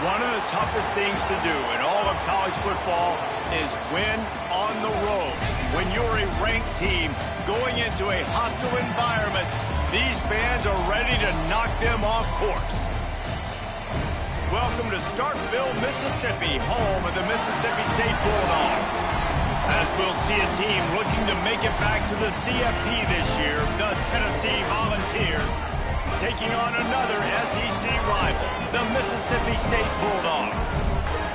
One of the toughest things to do in all of college football is win on the road. When you're a ranked team going into a hostile environment, these fans are ready to knock them off course. Welcome to Starkville, Mississippi, home of the Mississippi State Bulldogs. As we'll see a team looking to make it back to the CFP this year, the Tennessee Volunteers, taking on another SEC rival, the Mississippi State Bulldogs.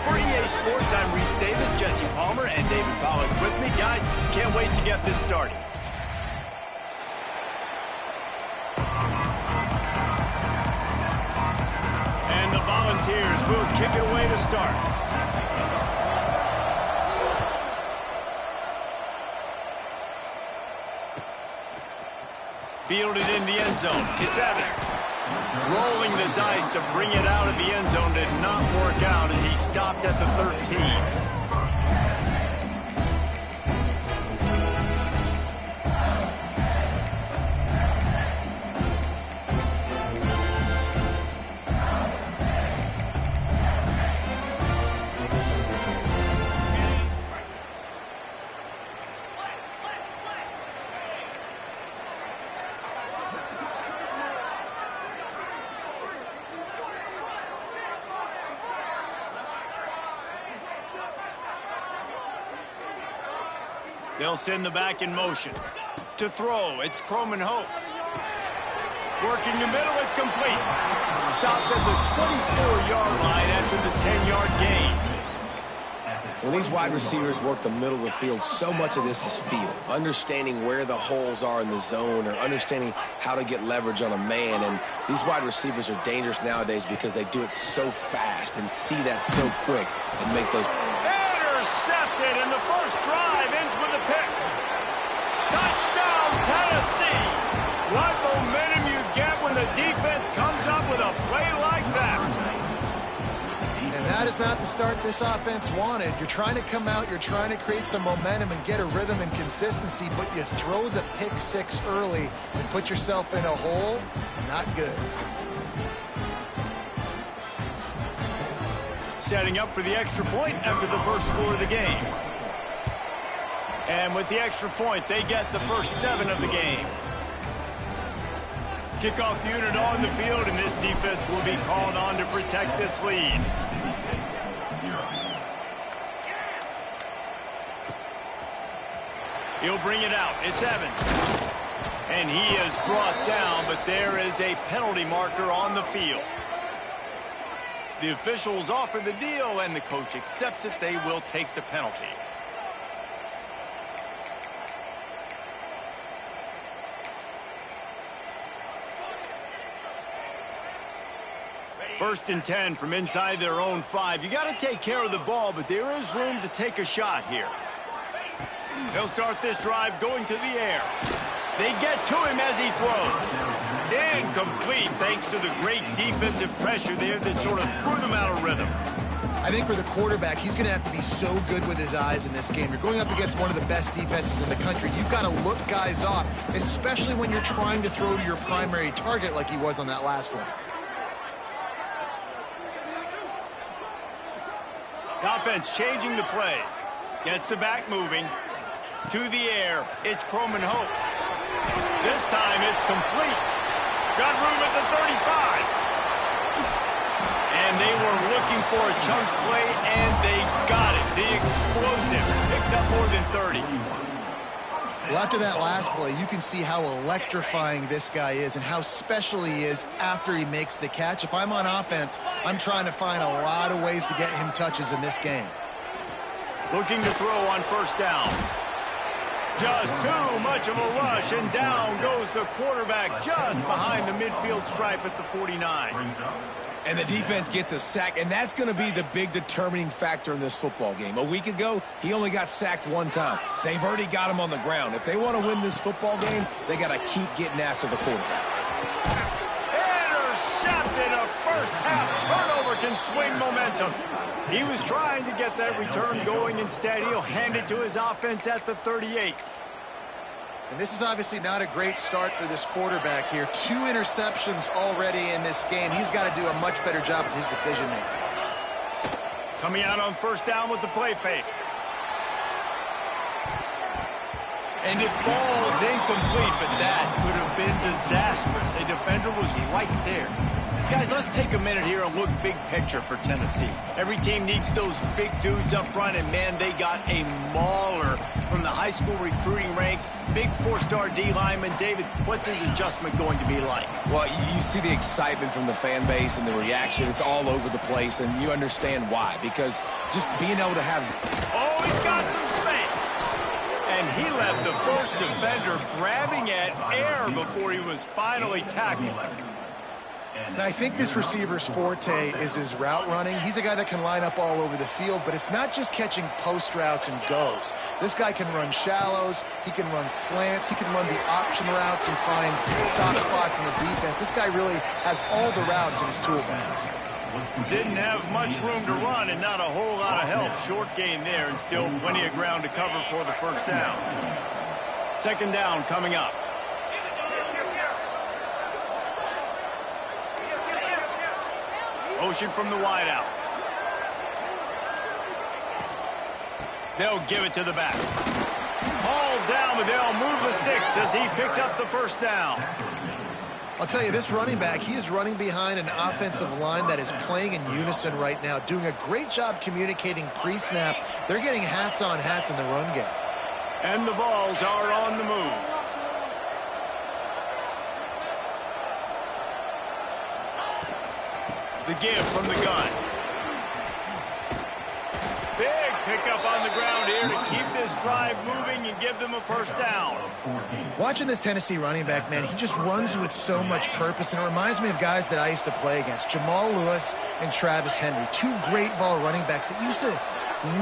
For EA Sports, I'm Reese Davis, Jesse Palmer, and David Pollack with me. Guys, can't wait to get this started. And the Volunteers will kick it away to start. Fielded in the end zone. It's Evans. Rolling the dice to bring it out of the end zone did not work out as he stopped at the 13. They'll send the back in motion. To throw, it's Croman Hope. Working the middle, it's complete. Stopped at the 24-yard line after the 10-yard gain. When these wide receivers work the middle of the field, so much of this is feel. Understanding where the holes are in the zone or understanding how to get leverage on a man. And these wide receivers are dangerous nowadays because they do it so fast and see that so quick and make those... Intercepted, and the first drive ends with a pick. Touchdown, Tennessee! What momentum you get when the defense comes up with a play like that. And that is not the start this offense wanted. You're trying to come out, you're trying to create some momentum and get a rhythm and consistency, but you throw the pick six early and put yourself in a hole. Not good. Setting up for the extra point after the first score of the game. And with the extra point, they get the first 7 of the game. Kickoff unit on the field, and this defense will be called on to protect this lead. He'll bring it out. It's Evans. And he is brought down, but there is a penalty marker on the field. The officials offer the deal, and the coach accepts it. They will take the penalty. First and 10 from inside their own 5. You got to take care of the ball, but there is room to take a shot here. They'll start this drive going to the air. They get to him as he throws. Incomplete, thanks to the great defensive pressure there that sort of threw them out of rhythm. I think for the quarterback, he's going to have to be so good with his eyes in this game. You're going up against one of the best defenses in the country. You've got to look guys off, especially when you're trying to throw to your primary target like he was on that last one. The offense changing the play. Gets the back moving. To the air, it's Croman Hope. This time it's complete. Got room at the 35. And they were looking for a chunk play, and they got it. The explosive picks up more than 30. Well, after that last play, you can see how electrifying this guy is and how special he is after he makes the catch. If I'm on offense, I'm trying to find a lot of ways to get him touches in this game. Looking to throw on first down. Just too much of a rush, and down goes the quarterback just behind the midfield stripe at the 49. And the defense gets a sack, and that's going to be the big determining factor in this football game. A week ago, he only got sacked 1 time. They've already got him on the ground. If they want to win this football game, they got to keep getting after the quarterback. Intercepted. A first-half turnover can swing momentum. He was trying to get that return going. Instead, he'll hand it to his offense at the 38. And this is obviously not a great start for this quarterback here. 2 interceptions already in this game. He's got to do a much better job with his decision-making. Coming out on first down with the play fake. And it falls incomplete, but that could have been disastrous. A defender was right there. Guys, let's take a minute here and look big picture for Tennessee. Every team needs those big dudes up front, and man, they got a mauler from the high school recruiting ranks. Big four-star D lineman. David, what's his adjustment going to be like? Well, you see the excitement from the fan base and the reaction. It's all over the place, and you understand why. Because just being able to have... Oh, he's got some space. And he left the first defender grabbing at air before he was finally tackled. And I think this receiver's forte is his route running. He's a guy that can line up all over the field, but it's not just catching post routes and goes. This guy can run shallows, he can run slants, he can run the option routes and find soft spots in the defense. This guy really has all the routes in his toolbox. Didn't have much room to run and not a whole lot of help. Short gain there and still plenty of ground to cover for the first down. Second down coming up. Motion from the wideout. They'll give it to the back. Hauled down, but they'll move the sticks as he picks up the first down. I'll tell you, this running back, he is running behind an offensive line that is playing in unison right now, doing a great job communicating pre-snap. They're getting hats on hats in the run game. And the Vols are on the move. The give from the gun. Big pickup on the ground here to keep this drive moving and give them a first down. Watching this Tennessee running back, man, he just runs with so much purpose, and it reminds me of guys that I used to play against, Jamal Lewis and Travis Henry, two great Vol running backs that used to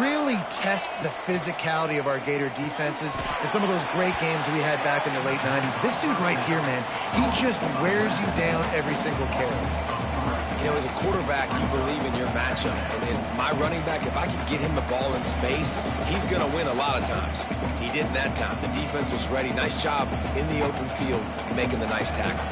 really test the physicality of our Gator defenses and some of those great games we had back in the late 90s. This dude right here, man, he just wears you down every single carry. You know, as a quarterback, you believe in your matchup. And in my running back, if I can get him the ball in space, he's going to win a lot of times. He didn't that time. The defense was ready. Nice job in the open field making the nice tackle.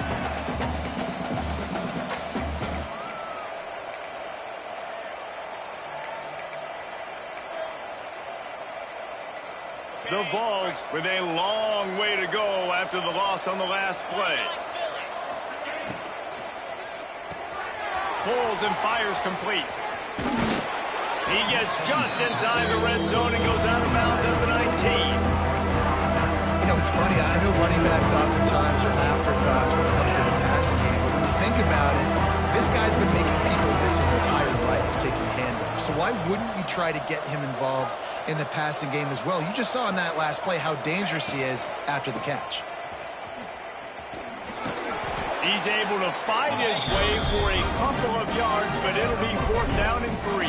The Vols with a long way to go after the loss on the last play. Pulls and fires complete. He gets just inside the red zone and goes out of bounds at the 19. You know, it's funny. I know running backs oftentimes are afterthoughts when it comes to the passing game, but when you think about it, this guy's been making people miss his entire life taking handoffs. So why wouldn't you try to get him involved in the passing game as well? You just saw in that last play how dangerous he is after the catch. He's able to fight his way for a couple of yards, but it'll be 4th down and 3.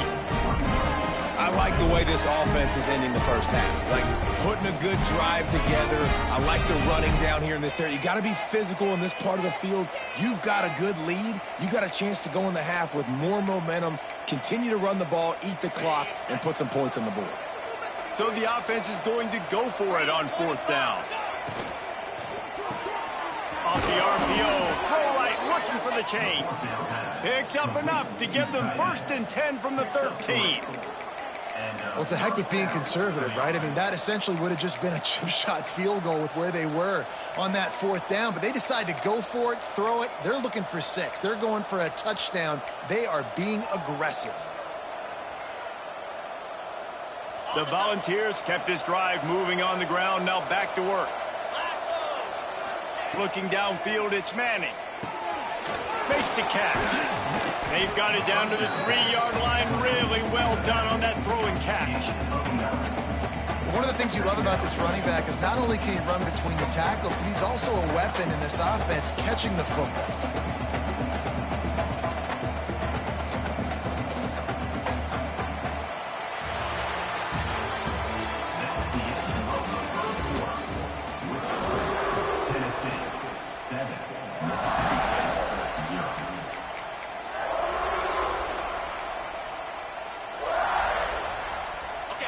I like the way this offense is ending the first half. Like, putting a good drive together. I like the running down here in this area. You got to be physical in this part of the field. You've got a good lead. You got a chance to go in the half with more momentum, continue to run the ball, eat the clock, and put some points on the board. So the offense is going to go for it on 4th down. Off the RPO, throw right, looking for the chains. Picks up enough to give them 1st and 10 from the 13. Well, it's a heck with being conservative, right? I mean, that essentially would have just been a chip shot field goal with where they were on that 4th down, but they decide to go for it, throw it. They're looking for 6. They're going for a touchdown. They are being aggressive. The Volunteers kept this drive moving on the ground, now back to work. Looking downfield, it's Manning. Makes the catch. They've got it down to the 3-yard line. Really well done on that throw and catch. One of the things you love about this running back is not only can he run between the tackles, but he's also a weapon in this offense catching the football.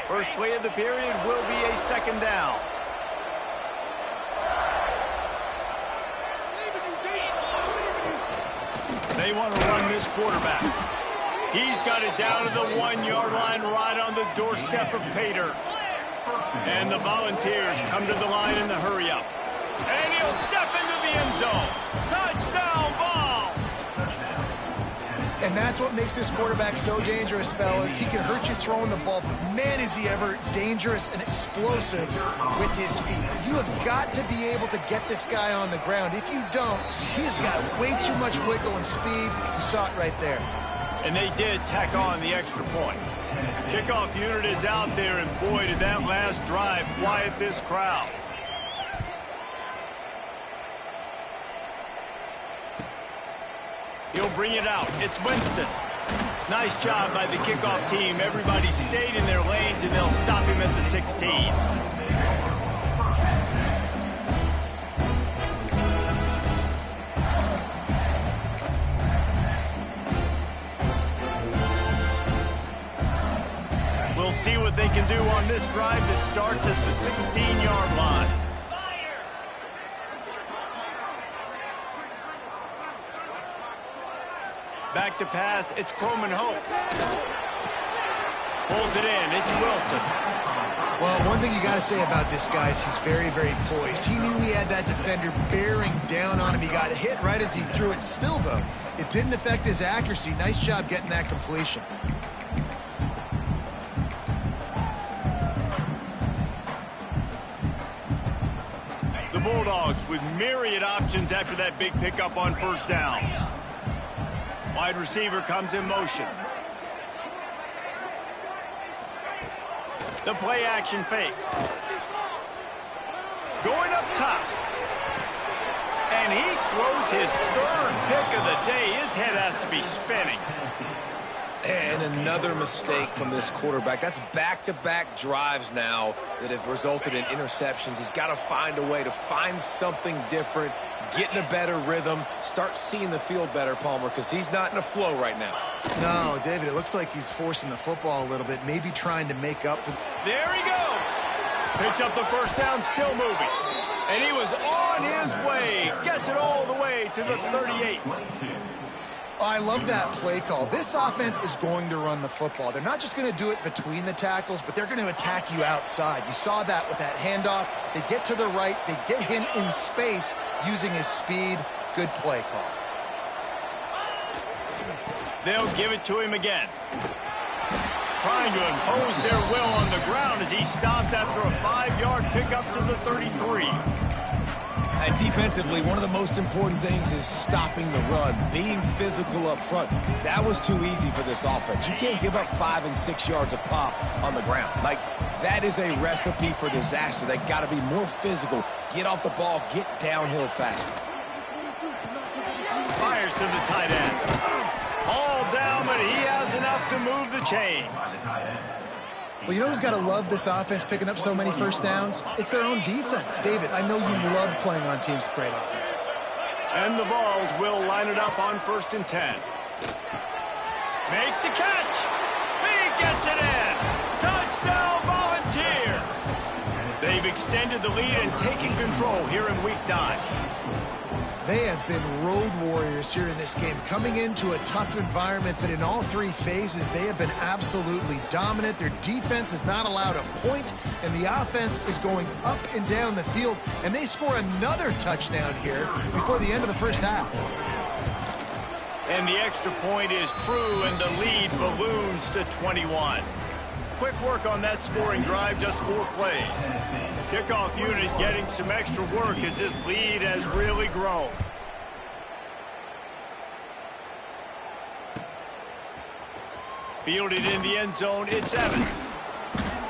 First play of the period will be a 2nd down. They want to run this quarterback. He's got it down to the 1-yard line right on the doorstep of Pater. And the Volunteers come to the line in the hurry-up. And he'll step into the end zone. Touchdown, Vols! And that's what makes this quarterback so dangerous, fellas. He can hurt you throwing the ball, but man, is he ever dangerous and explosive with his feet. You have got to be able to get this guy on the ground. If you don't, he's got way too much wiggle and speed. You saw it right there. And they did tack on the extra point. The kickoff unit is out there, and boy, did that last drive quiet this crowd. He'll bring it out. It's Winston. Nice job by the kickoff team. Everybody stayed in their lanes, and they'll stop him at the 16. We'll see what they can do on this drive that starts at the 16-yard line. Back to pass, it's Croman Hope. Pulls it in, it's Wilson. Well, one thing you got to say about this guy is he's very, very poised. He knew he had that defender bearing down on him. He got hit right as he threw it. Still, though, it didn't affect his accuracy. Nice job getting that completion. The Bulldogs with myriad options after that big pickup on first down. Wide receiver comes in motion. The play action fake. Going up top. And he throws his third pick of the day. His head has to be spinning. And another mistake from this quarterback. That's back-to-back drives now that have resulted in interceptions. He's got to find a way to find something different, get in a better rhythm, start seeing the field better, Palmer, because he's not in a flow right now. No, David, it looks like he's forcing the football a little bit, maybe trying to make up for... There he goes. Picks up the first down, still moving. And he was on his way. Gets it all the way to the 38. I love that play call. This offense is going to run the football. They're not just going to do it between the tackles, but they're going to attack you outside. You saw that with that handoff. They get to the right. They get him in space using his speed. Good play call. They'll give it to him again. Trying to impose their will on the ground as he stopped after a 5-yard pickup to the 33. And defensively, one of the most important things is stopping the run, being physical up front. That was too easy for this offense. You can't give up 5 and 6 yards a pop on the ground. Like, that is a recipe for disaster. They got to be more physical, get off the ball, get downhill faster. Fires to the tight end. All down, but he has enough to move the chains. Well, you know who's got to love this offense picking up so many first downs? It's their own defense. David, I know you love playing on teams with great offenses. And the Vols will line it up on 1st and 10. Makes the catch. He gets it in. Touchdown, Volunteers. They've extended the lead and taken control here in Week 9. They have been road warriors here in this game, coming into a tough environment, but in all 3 phases, they have been absolutely dominant. Their defense is not allowed a point, and the offense is going up and down the field, and they score another touchdown here before the end of the first half. And the extra point is true, and the lead balloons to 21. Quick work on that scoring drive, just 4 plays. Kickoff unit getting some extra work as this lead has really grown. Fielded in the end zone, it's Evans.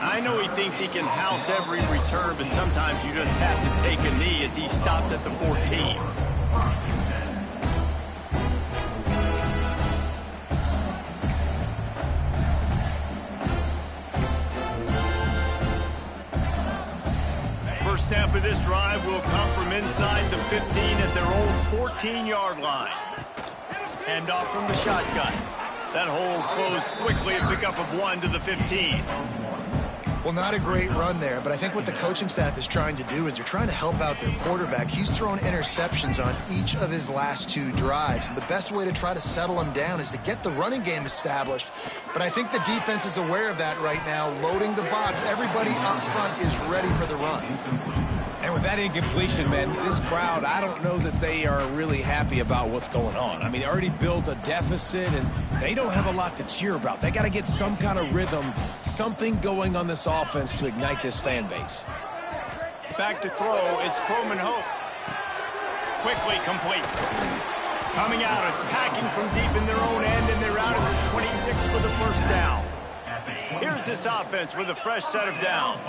I know he thinks he can house every return, but sometimes you just have to take a knee as he stopped at the 14. First snap of this drive will come from inside the 15 at their own 14-yard line. Hand off from the shotgun. That hole closed quickly, a pickup of 1 to the 15. Well, not a great run there, but I think what the coaching staff is trying to do is they're trying to help out their quarterback. He's thrown interceptions on each of his last 2 drives. The best way to try to settle him down is to get the running game established. But I think the defense is aware of that right now, loading the box. Everybody up front is ready for the run. And with that incompletion, man, this crowd, I don't know that they are really happy about what's going on. I mean, they already built a deficit, and they don't have a lot to cheer about. They got to get some kind of rhythm, something going on this offense to ignite this fan base. Back to throw, it's Coleman Hope. Quickly complete. Coming out, attacking from deep in their own end, and they're out at the 26 for the first down. Here's this offense with a fresh set of downs.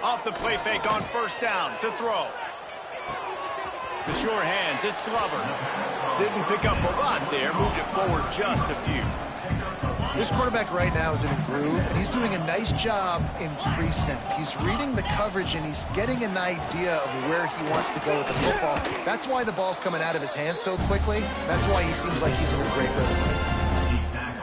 Off the play fake on first down to throw. The sure hands, it's Glover. Didn't pick up a lot there, moved it forward just a few. This quarterback right now is in a groove, and he's doing a nice job in pre-snap. He's reading the coverage, and he's getting an idea of where he wants to go with the football. That's why the ball's coming out of his hands so quickly. That's why he seems like he's in a great rhythm.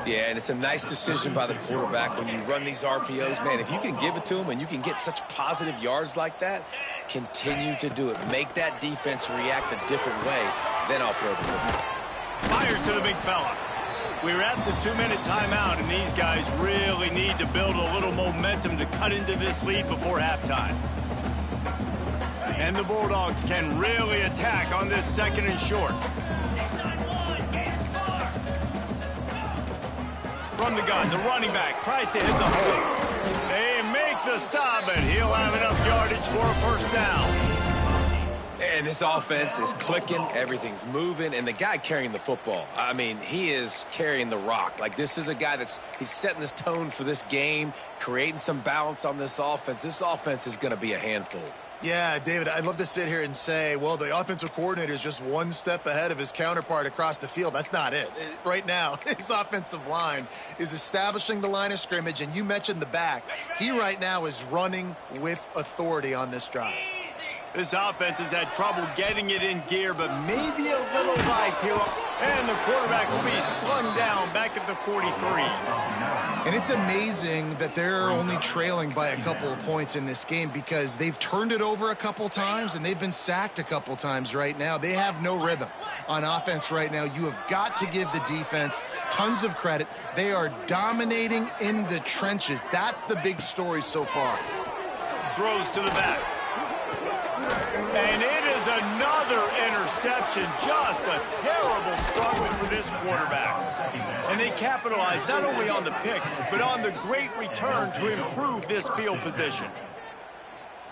Yeah, and it's a nice decision by the quarterback when you run these RPOs. Man, if you can give it to him and you can get such positive yards like that, continue to do it. Make that defense react a different way, then I'll throw the football. Fires to the big fella. We're at the 2-minute timeout, and these guys really need to build a little momentum to cut into this lead before halftime. And the Bulldogs can really attack on this 2nd and short. From the gun, the running back tries to hit the hole. They make the stop, and he'll have enough yardage for a first down. And this offense is clicking, everything's moving, and the guy carrying the football, I mean, he is carrying the rock. Like, this is a guy he's setting this tone for this game, creating some balance on this offense. This offense is going to be a handful. Yeah, David, I'd love to sit here and say, well, the offensive coordinator is just one step ahead of his counterpart across the field. That's not it. Right now, his offensive line is establishing the line of scrimmage, and you mentioned the back. He right now is running with authority on this drive. This offense has had trouble getting it in gear, but maybe a little life here. And the quarterback will be slung down back at the 43. And it's amazing that they're only trailing by a couple of points in this game because they've turned it over a couple times and they've been sacked a couple times right now. They have no rhythm on offense right now. You have got to give the defense tons of credit. They are dominating in the trenches. That's the big story so far. Throws to the back. And it is another interception. Just a terrible struggle for this quarterback. And they capitalized not only on the pick, but on the great return to improve this field position.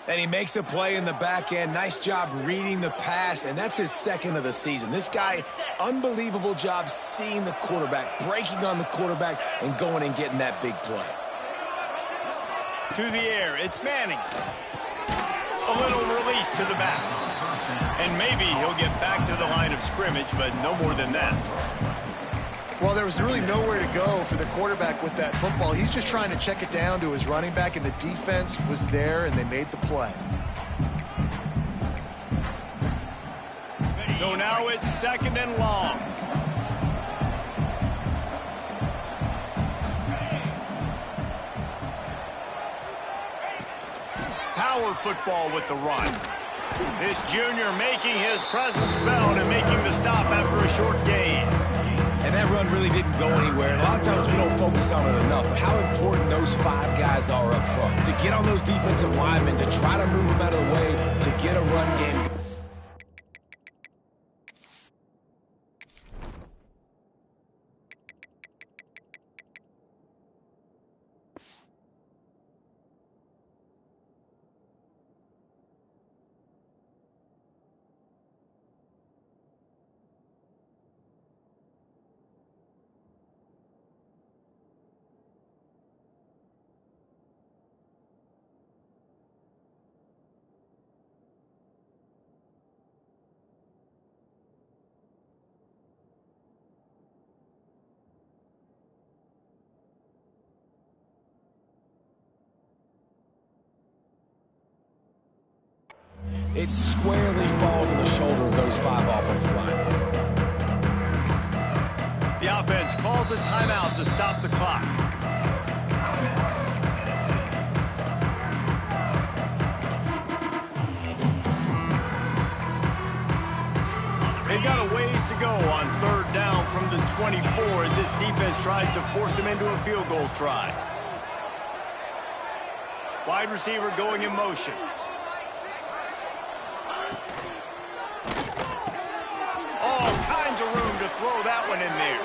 And he makes a play in the back end. Nice job reading the pass, and that's his 2nd of the season. This guy, unbelievable job seeing the quarterback, breaking on the quarterback, and going and getting that big play. To the air, it's Manning. A little release to the back. And maybe he'll get back to the line of scrimmage, but no more than that. Well, there was really nowhere to go for the quarterback with that football. He's just trying to check it down to his running back, and the defense was there, and they made the play. So now it's 2nd and long. Power football with the run. This junior making his presence felt and making the stop after a short gain. And that run really didn't go anywhere. And a lot of times we don't focus on it enough. But how important those 5 guys are up front. To get on those defensive linemen, to try to move them out of the way, to get a run game. It squarely falls on the shoulder of those 5 offensive linemen. The calls a timeout to stop the clock. They've got a ways to go on 3rd down from the 24 as this defense tries to force them into a field goal try. Wide receiver going in motion. All kinds of room to throw that one in there.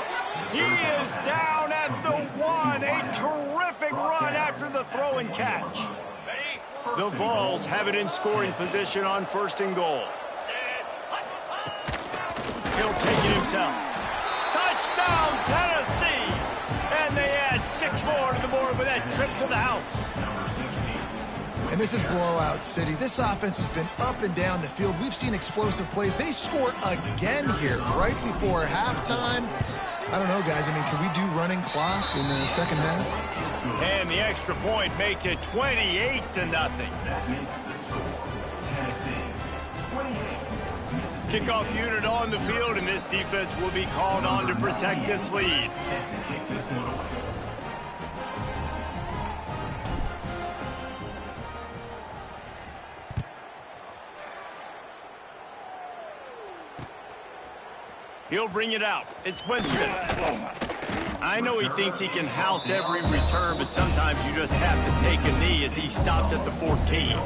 He is down at the 1. A terrific run after the throw and catch. The Vols have it in scoring position on 1st and goal. He'll take it himself. Touchdown, Tennessee! And they add 6 more to the board with that trip to the house. And this is blowout city. This offense has been up and down the field. We've seen explosive plays. They score again here right before halftime. I don't know, guys. I mean, can we do running clock in the second half? And the extra point makes it 28-0. Kickoff unit on the field, and this defense will be called on to protect this lead. He'll bring it out. It's Winston. I know he thinks he can house every return, but sometimes you just have to take a knee as he stopped at the 14.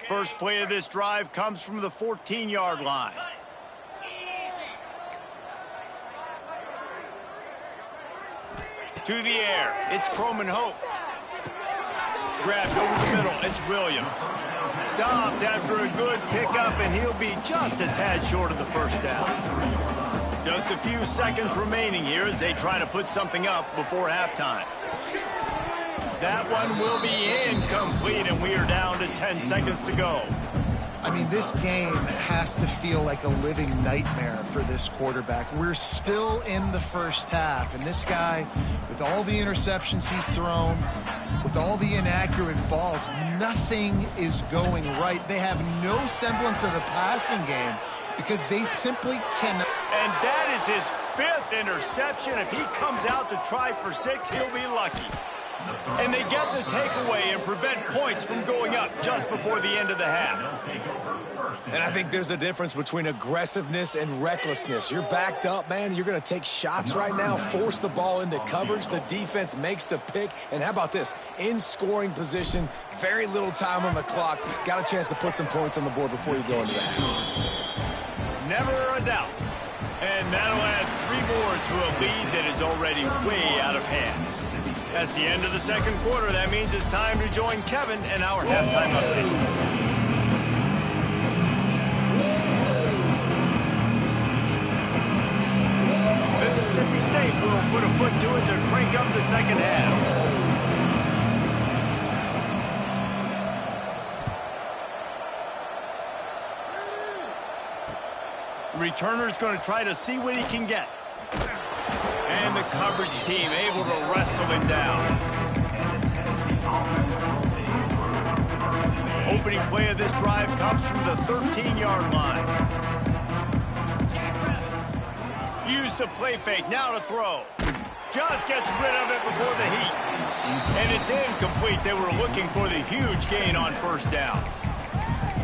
First play of this drive comes from the 14-yard line. To the air, it's Croman Hope. Grabbed over the middle, it's Williams. Stopped after a good pickup, and he'll be just a tad short of the 1st down. Just a few seconds remaining here as they try to put something up before halftime. That one will be incomplete, and we are down to 10 seconds to go. I mean, this game has to feel like a living nightmare for this quarterback. We're still in the first half, and this guy, with all the interceptions he's thrown, with all the inaccurate balls, nothing is going right. They have no semblance of a passing game because they simply cannot. And that is his 5th interception. If he comes out to try for 6, he'll be lucky. And they get the takeaway and prevent points from going up just before the end of the half. And I think there's a difference between aggressiveness and recklessness. You're backed up, man. You're going to take shots right now, force the ball into coverage. The defense makes the pick. And how about this? In scoring position, very little time on the clock. Got a chance to put some points on the board before you go into the half. Never a doubt. And that'll add 3 more to a lead that is already way out of hand. That's the end of the second quarter. That means it's time to join Kevin and our halftime update. Mississippi State will put a foot to it to crank up the second half. The returner's going to try to see what he can get. And the coverage team able to wrestle him down. Opening play of this drive comes from the 13-yard line. Use the play fake, now to throw. Just gets rid of it before the heat. And it's incomplete. They were looking for the huge gain on 1st down.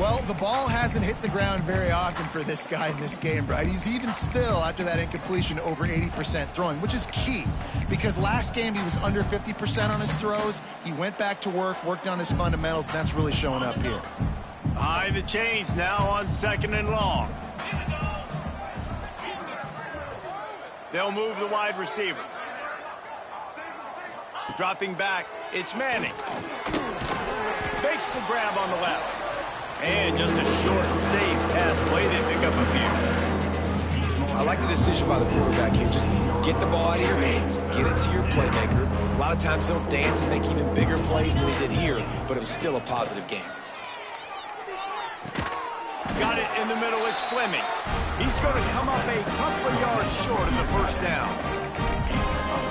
Well, the ball hasn't hit the ground very often for this guy in this game, right? He's even still, after that incompletion, over 80% throwing, which is key. Because last game, he was under 50% on his throws. He went back to work, worked on his fundamentals, and that's really showing up here. High the chains now on 2nd and long. They'll move the wide receiver. Dropping back, it's Manning. Makes the grab on the left. And just a short, safe pass play. They pick up a few. I like the decision by the quarterback here. Just get the ball out of your hands. Get it to your playmaker. A lot of times he'll dance and make even bigger plays than he did here, but it was still a positive game. Got it in the middle. It's Fleming. He's going to come up a couple of yards short of the first down.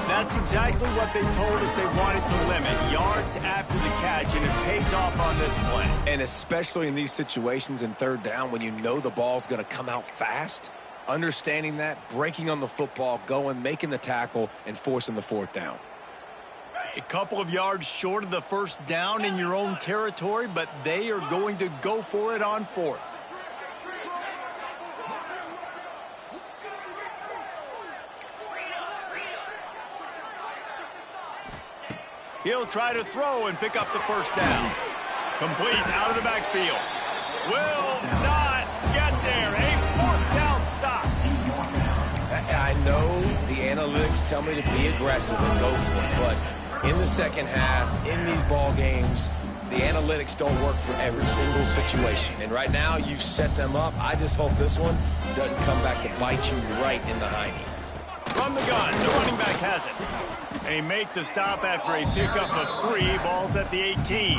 That's exactly what they told us they wanted to limit, yards after the catch, and it pays off on this play. And especially in these situations in third down when you know the ball's going to come out fast, understanding that, breaking on the football, going, making the tackle, and forcing the fourth down. A couple of yards short of the first down in your own territory, but they are going to go for it on fourth. He'll try to throw and pick up the first down. Complete out of the backfield. Will not get there. A fourth down stop. I know the analytics tell me to be aggressive and go for it, but in the second half, in these ball games, the analytics don't work for every single situation. And right now, you've set them up. I just hope this one doesn't come back to bite you right in the hiney. From the gun, the running back has it. And he makes the stop after a pickup of 3. Ball's at the 18.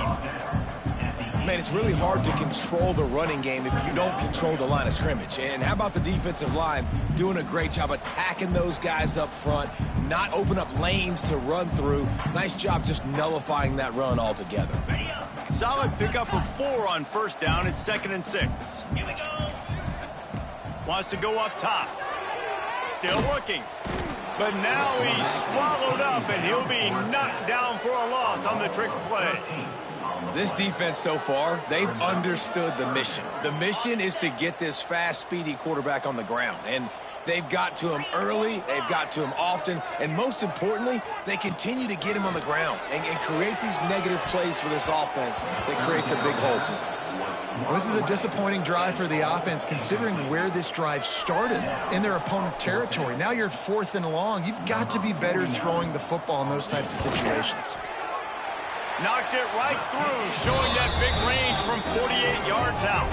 Man, it's really hard to control the running game if you don't control the line of scrimmage. And how about the defensive line doing a great job attacking those guys up front, not open up lanes to run through. Nice job just nullifying that run altogether. Solid pickup of 4 on first down. It's 2nd and 6. Here we go. Wants to go up top. Still looking. But now he's swallowed up, and he'll be knocked down for a loss on the trick play. This defense so far, they've understood the mission. The mission is to get this fast, speedy quarterback on the ground. And they've got to him early, they've got to him often, and most importantly, they continue to get him on the ground and create these negative plays for this offense that creates a big hole for them. Well, this is a disappointing drive for the offense, considering where this drive started in their opponent territory. Now you're 4th and long. You've got to be better throwing the football in those types of situations. Knocked it right through, showing that big range from 48 yards out.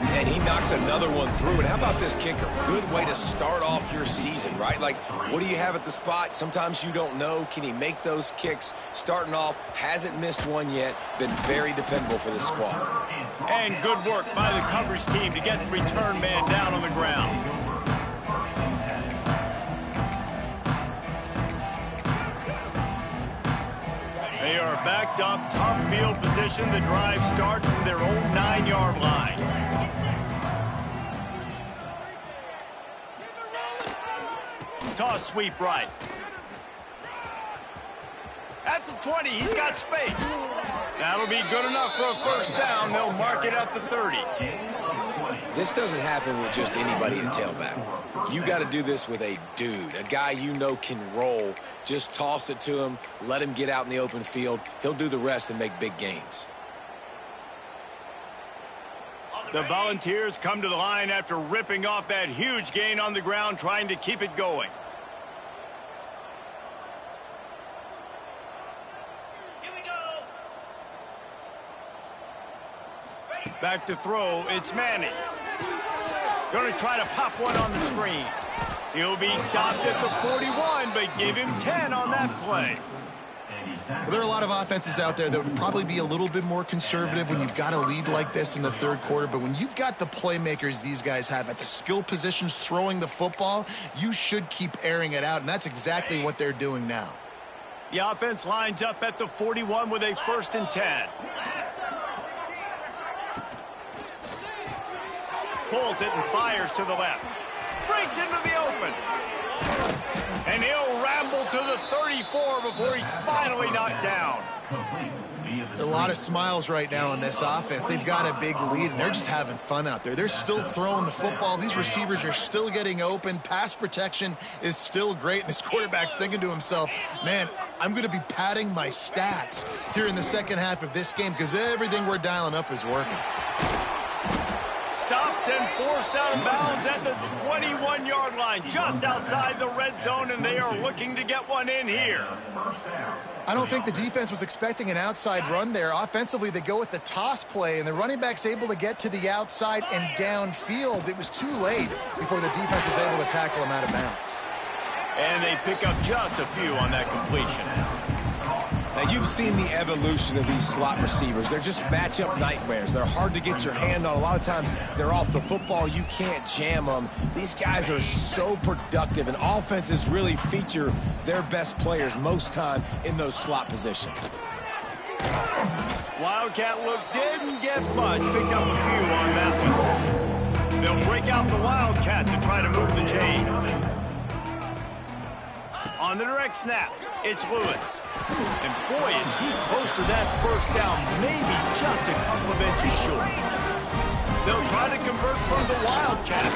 And he knocks another one through. And how about this kicker? Good way to start off your season, right? Like, what do you have at the spot? Sometimes you don't know. Can he make those kicks? Starting off, hasn't missed one yet. Been very dependable for this squad. And good work by the coverage team to get the return man down on the ground. They are backed up, tough field position. The drive starts from their own 9-yard line. Toss sweep right. At the 20, he's got space. That'll be good enough for a first down. They'll mark it at the 30. This doesn't happen with just anybody at tailback. You got to do this with a dude, a guy you know can roll. Just toss it to him, let him get out in the open field. He'll do the rest and make big gains. The Volunteers come to the line after ripping off that huge gain on the ground, trying to keep it going. Here we go. Back to throw, it's Manning. Going to try to pop one on the screen. He'll be stopped at the 41, but give him 10 on that play. Well, there are a lot of offenses out there that would probably be a little bit more conservative when you've got a lead like this in the third quarter. But when you've got the playmakers these guys have at the skill positions throwing the football, you should keep airing it out. And that's exactly what they're doing now. The offense lines up at the 41 with a 1st and 10. Pulls it and fires to the left. Breaks into the open. And he'll ramble to the 34 before he's finally knocked down. A lot of smiles right now in this offense. They've got a big lead, and they're just having fun out there. They're still throwing the football. These receivers are still getting open. Pass protection is still great. And this quarterback's thinking to himself, man, I'm going to be padding my stats here in the second half of this game because everything we're dialing up is working. Stopped and forced out of bounds at the 21-yard line, just outside the red zone, and they are looking to get one in here. I don't think the defense was expecting an outside run there. Offensively, they go with the toss play, and the running back's able to get to the outside and downfield. It was too late before the defense was able to tackle him out of bounds. And they pick up just a few on that completion. Now, you've seen the evolution of these slot receivers. They're just matchup nightmares. They're hard to get your hand on. A lot of times, they're off the football. You can't jam them. These guys are so productive, and offenses really feature their best players most time in those slot positions. Wildcat look didn't get much. Picked up a few on that one. They'll break out the Wildcat to try to move the chains. On the direct snap, it's Lewis. And boy, is he close to that first down, maybe just a couple of inches short. They'll try to convert from the Wildcat.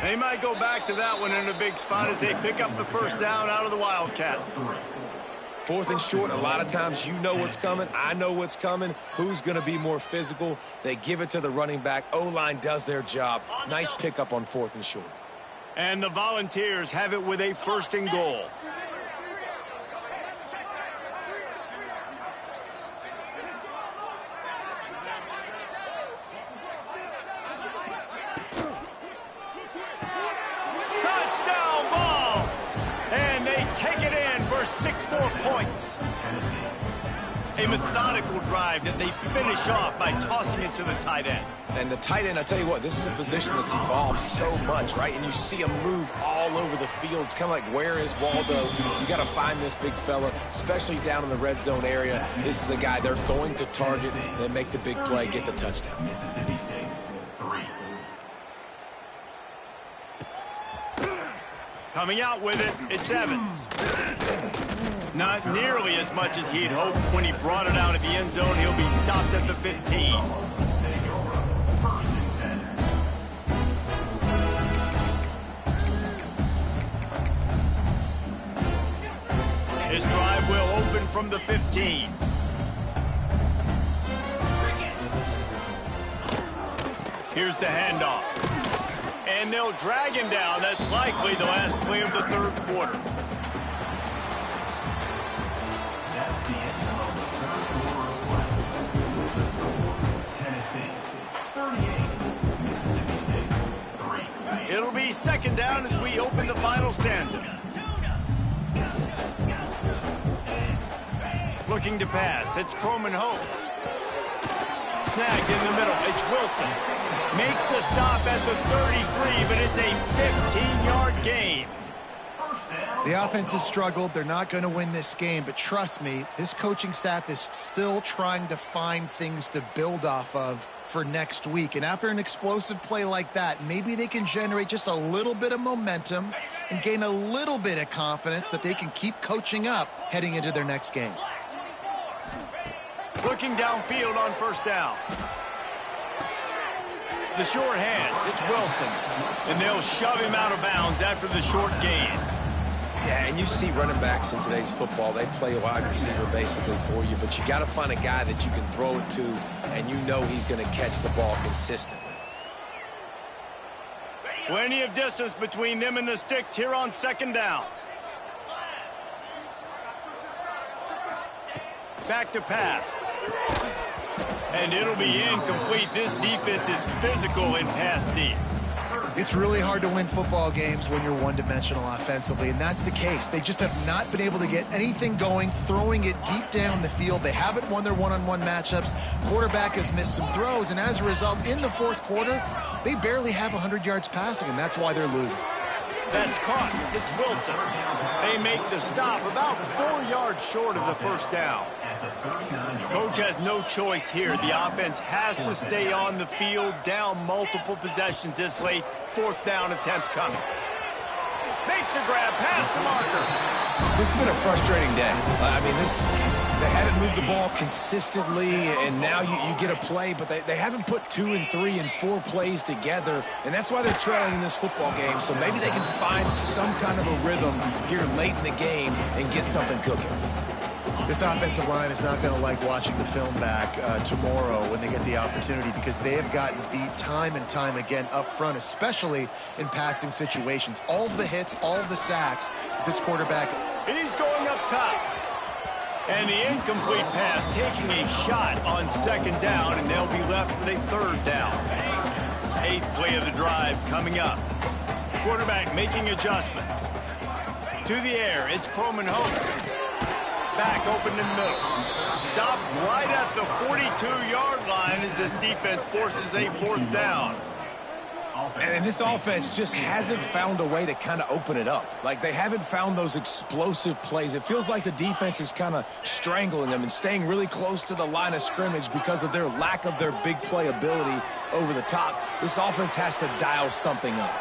They might go back to that one in a big spot as they pick up the first down out of the Wildcat. 4th and short, a lot of times you know what's coming. I know what's coming. Who's going to be more physical? They give it to the running back. O-line does their job. Nice pickup on 4th and short. And the Volunteers have it with a 1st and goal. Touchdown Vols! And they take it in for 6 more points. A methodical drive that they finish off by tossing it to the tight end. And the tight end, I tell you what, this is a position that's evolved so much, right? And you see him move all over the field. It's kind of like, where is Waldo? You got to find this big fella, especially down in the red zone area. This is the guy they're going to target. They make the big play, get the touchdown. Mississippi State, 3. Coming out with it, it's Evans. Not nearly as much as he'd hoped when he brought it out of the end zone. He'll be stopped at the 15. His drive will open from the 15. Here's the handoff. And they'll drag him down. That's likely the last play of the 3rd quarter. That's the end of the 3rd quarter of play. The score, Tennessee 38, Mississippi State 3. It'll be 2nd down as we open the final stanza. Looking to pass. It's Croman Hope. Snagged in the middle. It's Wilson. Makes the stop at the 33, but it's a 15-yard gain. The offense has struggled. They're not going to win this game, but trust me, this coaching staff is still trying to find things to build off of for next week. And after an explosive play like that, maybe they can generate just a little bit of momentum and gain a little bit of confidence that they can keep coaching up heading into their next game. Looking downfield on 1st down. The short hands, it's Wilson. And they'll shove him out of bounds after the short gain. Yeah, and you see running backs in today's football, they play a wide receiver basically for you, but you got to find a guy that you can throw it to, and you know he's going to catch the ball consistently. Plenty of distance between them and the sticks here on 2nd down. Back to pass. And it'll be incomplete. This defense is physical in pass deep. It's really hard to win football games when you're one-dimensional offensively, and that's the case. They just have not been able to get anything going, throwing it deep down the field. They haven't won their one-on-one matchups. Quarterback has missed some throws, and as a result, in the 4th quarter, they barely have 100 yards passing, and that's why they're losing. That's caught. It's Wilson. They make the stop about 4 yards short of the 1st down. Coach has no choice here. The offense has to stay on the field, down multiple possessions this late. 4th down attempt coming. Makes a grab past the marker. This has been a frustrating day. They haven't moved the ball consistently, and now you get a play, but they haven't put 2 and 3 and 4 plays together, and that's why they're trailing in this football game. So maybe they can find some kind of a rhythm here late in the game and get something cooking. This offensive line is not going to like watching the film back tomorrow when they get the opportunity, because they have gotten beat time and time again up front, especially in passing situations. All of the hits, all of the sacks, this quarterback. He's going up top. And the incomplete pass taking a shot on 2nd down, and they'll be left with a 3rd down. 8th play of the drive coming up. Quarterback making adjustments. To the air, it's Coleman Hope. Back open in the middle. Stopped right at the 42-yard line as this defense forces a 4th down. And this offense just hasn't found a way to kind of open it up. Like, they haven't found those explosive plays. It feels like the defense is kind of strangling them and staying really close to the line of scrimmage because of their lack of their big play ability over the top. This offense has to dial something up.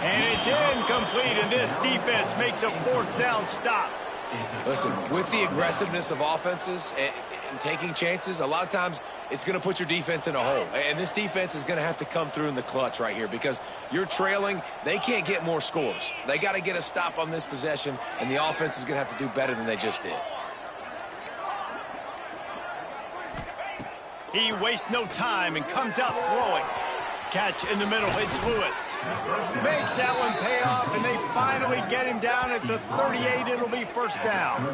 And it's incomplete, and this defense makes a 4th down stop. Listen, with the aggressiveness of offenses and taking chances, a lot of times it's going to put your defense in a hole. And this defense is going to have to come through in the clutch right here because you're trailing. They can't get more scores. They got to get a stop on this possession, and the offense is going to have to do better than they just did. He wastes no time and comes out throwing. Catch in the middle, it's Lewis. Makes that one pay off, and they finally get him down at the 38. It'll be 1st down.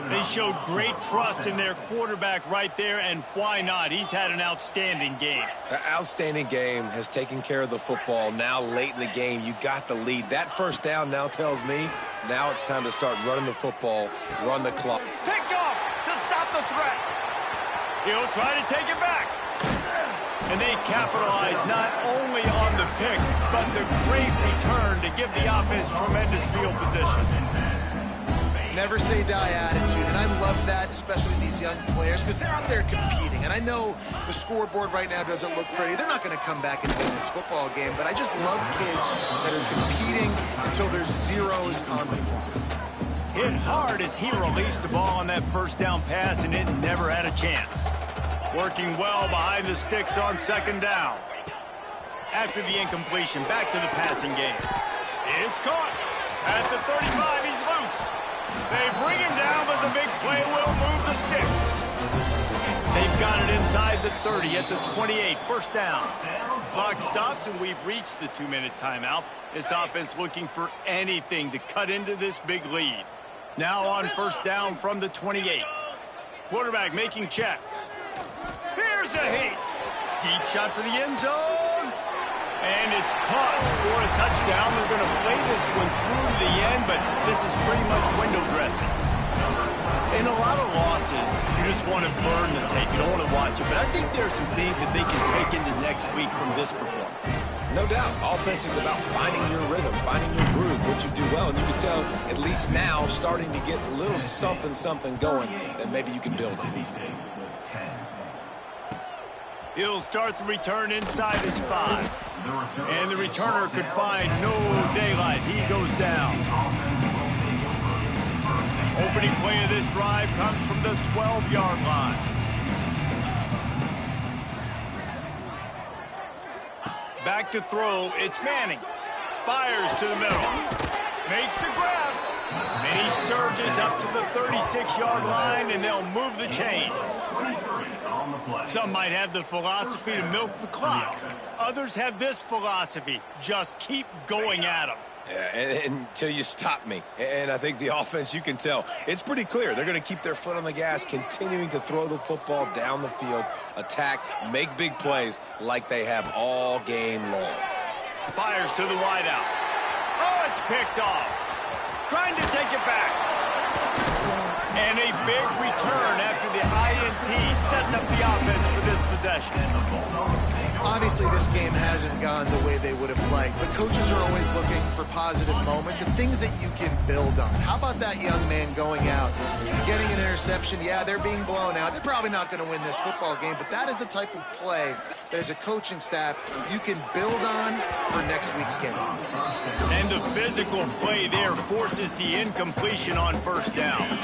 They showed great trust in their quarterback right there, and why not? He's had an outstanding game. An outstanding game, has taken care of the football. Now late in the game, you got the lead. That 1st down now tells me now it's time to start running the football, run the clock. Picked off to stop the threat. He'll try to take it back. And they capitalize not only on the pick, but the great return to give the offense tremendous field position. Never say die attitude, and I love that, especially these young players, because they're out there competing. And I know the scoreboard right now doesn't look pretty. They're not going to come back and win this football game, but I just love kids that are competing until there's zeros on the clock. Hit hard as he released the ball on that 1st down pass, and it never had a chance. Working well behind the sticks on 2nd down. After the incompletion, back to the passing game. It's caught. At the 35, he's loose. They bring him down, but the big play will move the sticks. They've got it inside the 30 at the 28, 1st down. Clock stops, and we've reached the 2-minute timeout. This offense looking for anything to cut into this big lead. Now on 1st down from the 28. Quarterback making checks. Here's a heat. Deep shot for the end zone. And it's caught for a touchdown. They're going to play this one through to the end, but this is pretty much window dressing. In a lot of losses, you just want to burn the tape. You don't want to watch it. But I think there are some things that they can take into next week from this performance. No doubt. Offense is about finding your rhythm, finding your groove, what you do well. And you can tell, at least now, starting to get a little something going that maybe you can build on. He'll start the return inside his 5. And the returner could find no daylight. He goes down. Opening play of this drive comes from the 12-yard line. Back to throw, it's Manning. Fires to the middle. Makes the grab. And he surges up to the 36-yard line, and they'll move the chain. Some might have the philosophy to milk the clock. Others have this philosophy: just keep going at them. Yeah, until you stop me. And I think the offense, you can tell, it's pretty clear. They're going to keep their foot on the gas, continuing to throw the football down the field, attack, make big plays like they have all game long. Fires to the wideout. Oh, it's picked off. Trying to take it back. And a big return after the INT sets up the offense for this possession. Obviously, this game hasn't gone the way they would have liked, but coaches are always looking for positive moments and things that you can build on. How about that young man going out, getting an interception? Yeah, they're being blown out. They're probably not going to win this football game, but that is the type of play that as a coaching staff you can build on for next week's game. And the physical play there forces the incompletion on 1st down.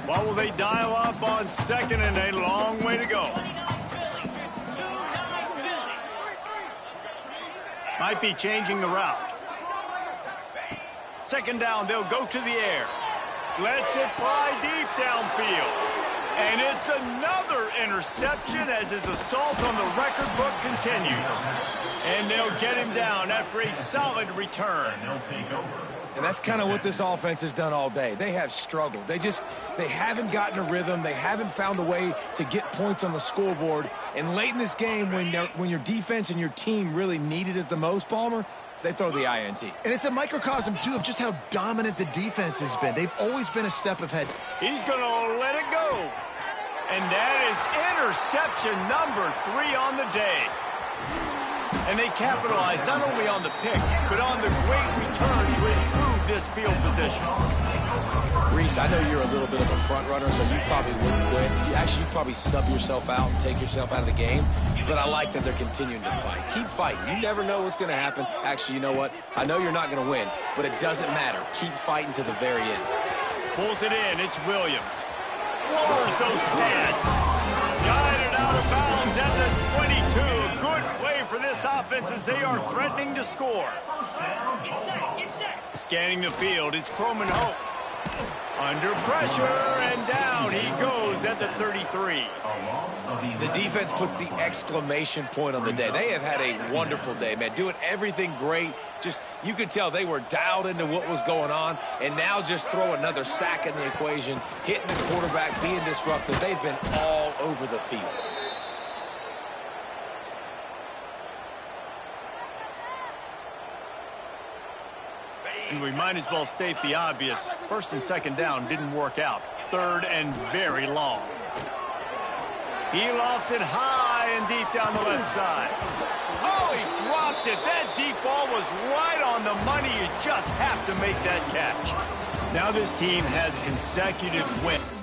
What will they dial up on 2nd and a long way to go? Might be changing the route. 2nd down, they'll go to the air. Lets it fly deep downfield. And it's another interception as his assault on the record book continues. And they'll get him down after a solid return. And that's kind of what this offense has done all day. They have struggled. They haven't gotten a rhythm. They haven't found a way to get points on the scoreboard. And late in this game, when your defense and your team really needed it the most, Palmer, they throw the INT. And it's a microcosm, too, of just how dominant the defense has been. They've always been a step ahead. He's going to let it go. And that is interception number 3 on the day. And they capitalized not only on the pick, but on the great return to improve this field position. Reese, I know you're a little bit of a front runner, so you probably wouldn't quit. You'd probably sub yourself out and take yourself out of the game. But I like that they're continuing to fight. Keep fighting. You never know what's going to happen. Actually, you know what? I know you're not going to win, but it doesn't matter. Keep fighting to the very end. Pulls it in. It's Williams. Lowers those pads. Guided out of bounds at the 22. A good play for this offense as they are threatening to score. Scanning the field. It's Croman Hope. Under pressure, and down he goes at the 33. The defense puts the exclamation point on the day. They have had a wonderful day, man, doing everything great. Just, you could tell they were dialed into what was going on, and now just throw another sack in the equation, hitting the quarterback, being disruptive. They've been all over the field. And we might as well state the obvious. First and second down didn't work out. Third and very long. He lofts it high and deep down the left side. Oh, he dropped it. That deep ball was right on the money. You just have to make that catch. Now this team has consecutive wins.